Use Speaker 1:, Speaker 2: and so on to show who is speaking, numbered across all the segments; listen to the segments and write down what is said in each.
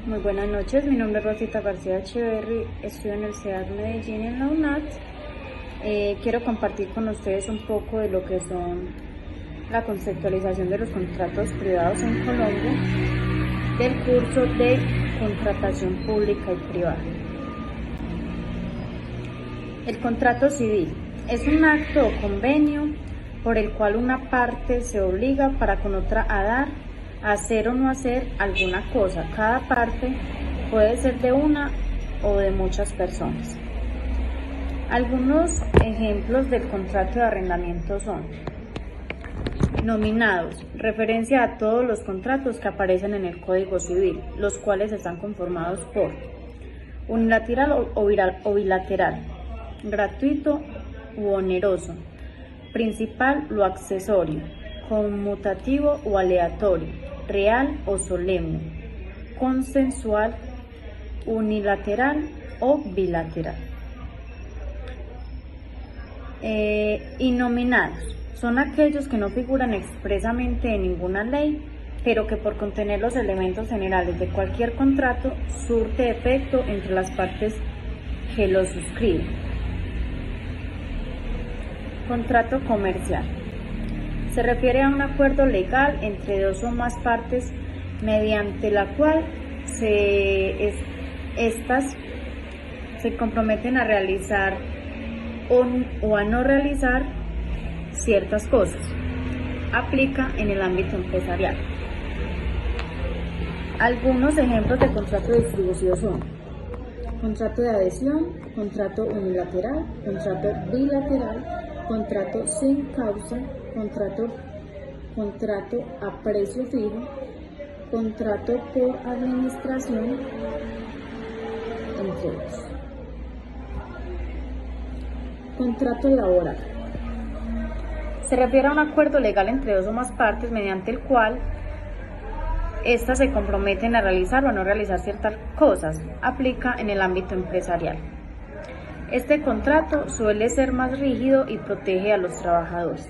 Speaker 1: Muy buenas noches, mi nombre es Rosita García Echeverry, estudio en el CEAD Medellín en la UNAT. Quiero compartir con ustedes un poco de lo que son la conceptualización de los contratos privados en Colombia del curso de contratación pública y privada. El contrato civil es un acto o convenio por el cual una parte se obliga para con otra a dar, hacer o no hacer alguna cosa. Cada parte puede ser de una o de muchas personas. Algunos ejemplos del contrato de arrendamiento son nominados, referencia a todos los contratos que aparecen en el Código Civil, los cuales están conformados por unilateral o bilateral, gratuito u oneroso, principal o accesorio, conmutativo o aleatorio, real o solemne, consensual, unilateral o bilateral. Innominados son aquellos que no figuran expresamente en ninguna ley, pero que por contener los elementos generales de cualquier contrato surte efecto entre las partes que lo suscriben. Contrato comercial. Se refiere a un acuerdo legal entre dos o más partes mediante la cual estas se comprometen a realizar o a no realizar ciertas cosas. Aplica en el ámbito empresarial. Algunos ejemplos de contrato distribuido son contrato de adhesión, contrato unilateral, contrato bilateral, contrato sin causa, contrato a precio fijo, contrato por administración, entre otros. Contrato laboral. Se refiere a un acuerdo legal entre dos o más partes mediante el cual éstas se comprometen a realizar o a no realizar ciertas cosas. Aplica en el ámbito empresarial. Este contrato suele ser más rígido y protege a los trabajadores.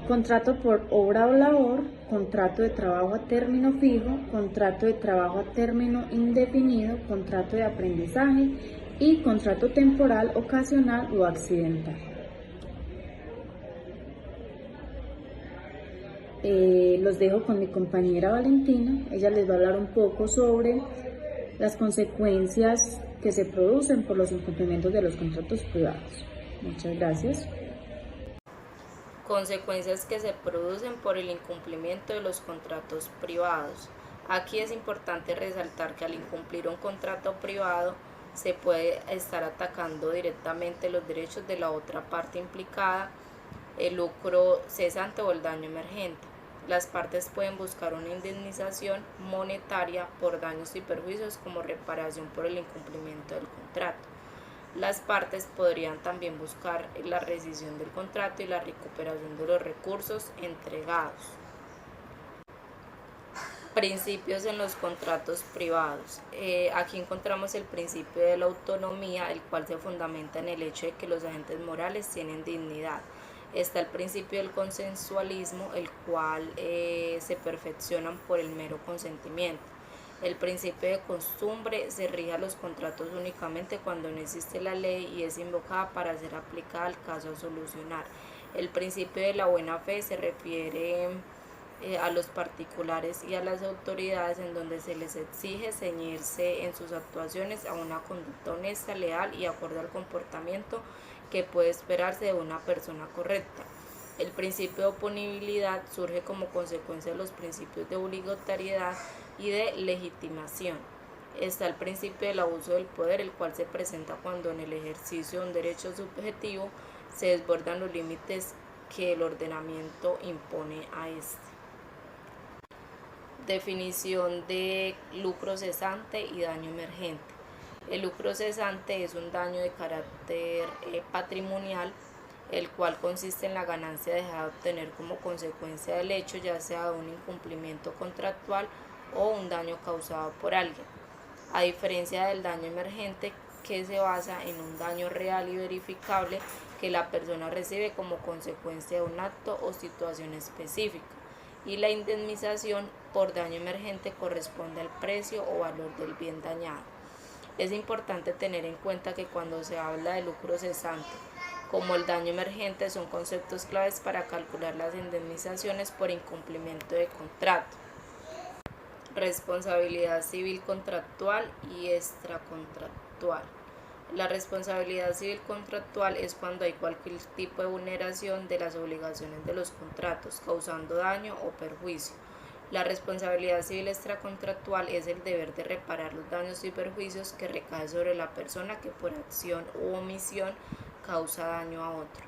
Speaker 1: Contrato por obra o labor, contrato de trabajo a término fijo, contrato de trabajo a término indefinido, contrato de aprendizaje y contrato temporal, ocasional o accidental. Los dejo con mi compañera Valentina. Ella les va a hablar un poco sobre las consecuencias que se producen por los incumplimientos de los contratos privados. Muchas gracias.
Speaker 2: Consecuencias que se producen por el incumplimiento de los contratos privados. Aquí es importante resaltar que al incumplir un contrato privado se puede estar atacando directamente los derechos de la otra parte implicada, el lucro cesante o el daño emergente. Las partes pueden buscar una indemnización monetaria por daños y perjuicios como reparación por el incumplimiento del contrato. Las partes podrían también buscar la rescisión del contrato y la recuperación de los recursos entregados. Principios en los contratos privados. Aquí encontramos el principio de la autonomía, el cual se fundamenta en el hecho de que los agentes morales tienen dignidad. Está el principio del consensualismo, el cual se perfeccionan por el mero consentimiento. El principio de costumbre se rige a los contratos únicamente cuando no existe la ley y es invocada para ser aplicada al caso a solucionar. El principio de la buena fe se refiere a los particulares y a las autoridades, en donde se les exige ceñirse en sus actuaciones a una conducta honesta, leal y acorde al comportamiento que puede esperarse de una persona correcta. El principio de oponibilidad surge como consecuencia de los principios de obligatoriedad y de legitimación. Está el principio del abuso del poder, el cual se presenta cuando en el ejercicio de un derecho subjetivo se desbordan los límites que el ordenamiento impone a este. Definición de lucro cesante y daño emergente. El lucro cesante es un daño de carácter patrimonial, el cual consiste en la ganancia dejada de obtener como consecuencia del hecho, ya sea de un incumplimiento contractual o un daño causado por alguien, a diferencia del daño emergente, que se basa en un daño real y verificable que la persona recibe como consecuencia de un acto o situación específica. y la indemnización por daño emergente corresponde al precio o valor del bien dañado. Es importante tener en cuenta que cuando se habla de lucro cesante, como el daño emergente, son conceptos claves para calcular las indemnizaciones por incumplimiento de contrato. Responsabilidad civil contractual y extracontractual. La responsabilidad civil contractual es cuando hay cualquier tipo de vulneración de las obligaciones de los contratos, causando daño o perjuicio. La responsabilidad civil extracontractual es el deber de reparar los daños y perjuicios que recae sobre la persona que por acción u omisión causa daño a otro.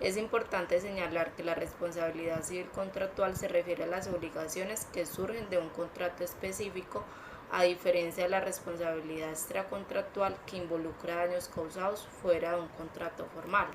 Speaker 2: Es importante señalar que la responsabilidad civil contractual se refiere a las obligaciones que surgen de un contrato específico, a diferencia de la responsabilidad extracontractual que involucra daños causados fuera de un contrato formal.